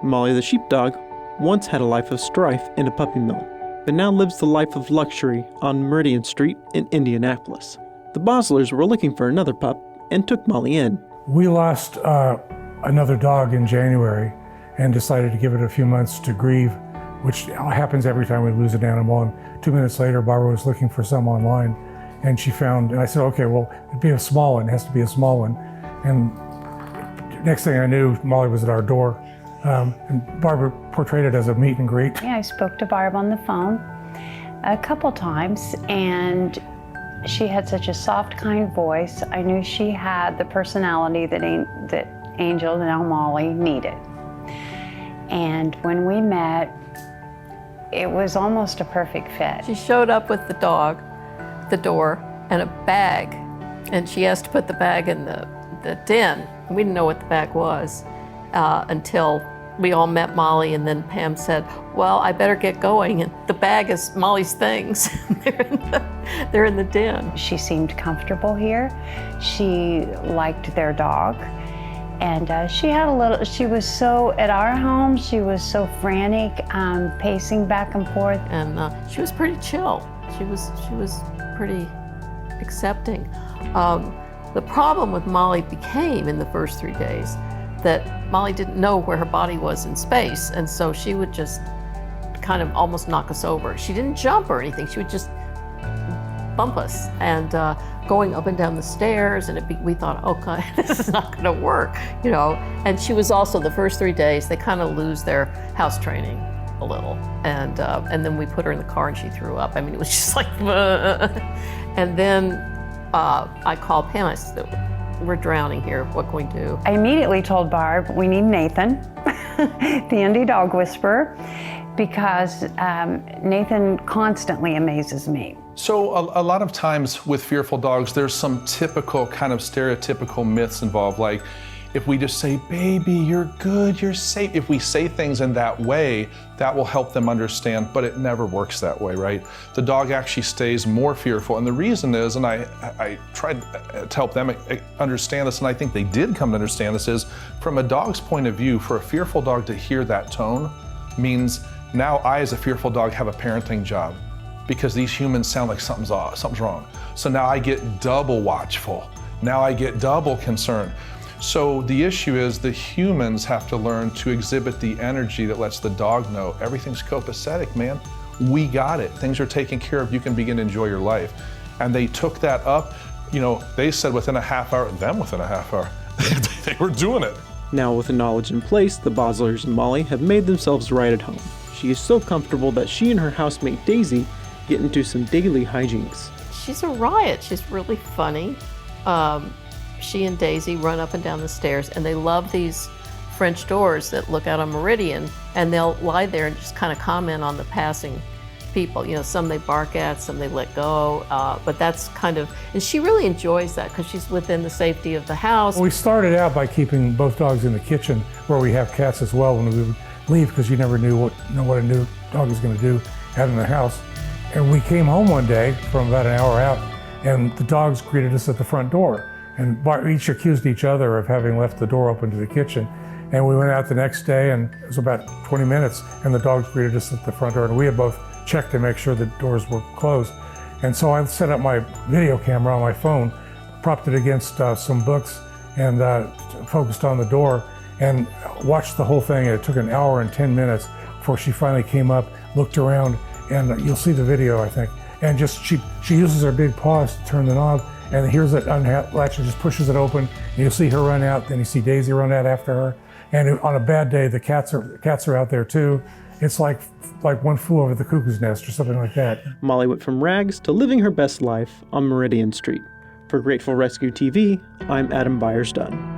Molly the sheepdog once had a life of strife in a puppy mill, but now lives the life of luxury on Meridian Street in Indianapolis. The Boslers were looking for another pup and took Molly in. We lost another dog in January and decided to give it a few months to grieve, which happens every time we lose an animal. And 2 minutes later, Barbara was looking for some online, and she found, and I said, okay, well, it'd be a small one, it has to be a small one. And next thing I knew, Molly was at our door. And Barbara portrayed it as a meet and greet. Yeah, I spoke to Barb on the phone a couple times, and she had such a soft, kind voice. I knew she had the personality that Angel, now Molly, needed. And when we met, it was almost a perfect fit. She showed up with the dog, the door, and a bag. And she asked to put the bag in the den. We didn't know what the bag was until we all met Molly, and then Pam said, well, I better get going. And the bag is Molly's things. They're in the den. She seemed comfortable here. She liked their dog. And she was so, at our home, she was so frantic, pacing back and forth. And she was pretty chill. She was pretty accepting. The problem with Molly became in the first 3 days that Molly didn't know where her body was in space, and so she would just kind of almost knock us over. She didn't jump or anything, she would just bump us, and going up and down the stairs, and we thought, oh God, this is not gonna work, you know. And she was also, the first 3 days, they kind of lose their house training a little, and then we put her in the car and she threw up. I mean, it was just like, and then I called Pam, I said, we're drowning here, what can we do? I immediately told Barb, we need Nathan, the indie dog whisperer, because Nathan constantly amazes me. So a lot of times with fearful dogs, there's some typical kind of stereotypical myths involved, like if we just say, baby, you're good, you're safe. If we say things in that way, that will help them understand, but it never works that way, right? The dog actually stays more fearful. And the reason is, and I tried to help them understand this, and I think they did come to understand this, is from a dog's point of view, for a fearful dog to hear that tone means now I, as a fearful dog, have a parenting job, because these humans sound like something's off, something's wrong. So now I get double watchful. Now I get double concerned. So the issue is the humans have to learn to exhibit the energy that lets the dog know everything's copacetic, man. We got it. Things are taken care of. You can begin to enjoy your life. And they took that up. You know, they said within a half hour, they were doing it. Now with the knowledge in place, the Boslers and Molly have made themselves right at home. She is so comfortable that she and her housemate Daisy get into some daily hijinks. She's a riot. She's really funny. She and Daisy run up and down the stairs, and they love these French doors that look out on Meridian, and they'll lie there and just kind of comment on the passing people. You know, some they bark at, some they let go, but that's kind of, and she really enjoys that because she's within the safety of the house. We started out by keeping both dogs in the kitchen, where we have cats as well, when we would leave, because you never knew what a new dog was going to do out in the house. And we came home one day from about an hour out, and the dogs greeted us at the front door. And each accused each other of having left the door open to the kitchen. And we went out the next day, and it was about 20 minutes, and the dogs greeted us at the front door. And we had both checked to make sure the doors were closed. And so I set up my video camera on my phone, propped it against some books, and focused on the door, and watched the whole thing. And it took an hour and 10 minutes before she finally came up, looked around, and you'll see the video, I think. And just she uses her big paws to turn the knob, and here's it unlatch and just pushes it open. And you'll see her run out, then you see Daisy run out after her. And on a bad day, the cats are out there too. It's like one flew over the cuckoo's nest or something like that. Molly went from rags to living her best life on Meridian Street. For Grateful Rescue TV, I'm Adam Byers-Dunn.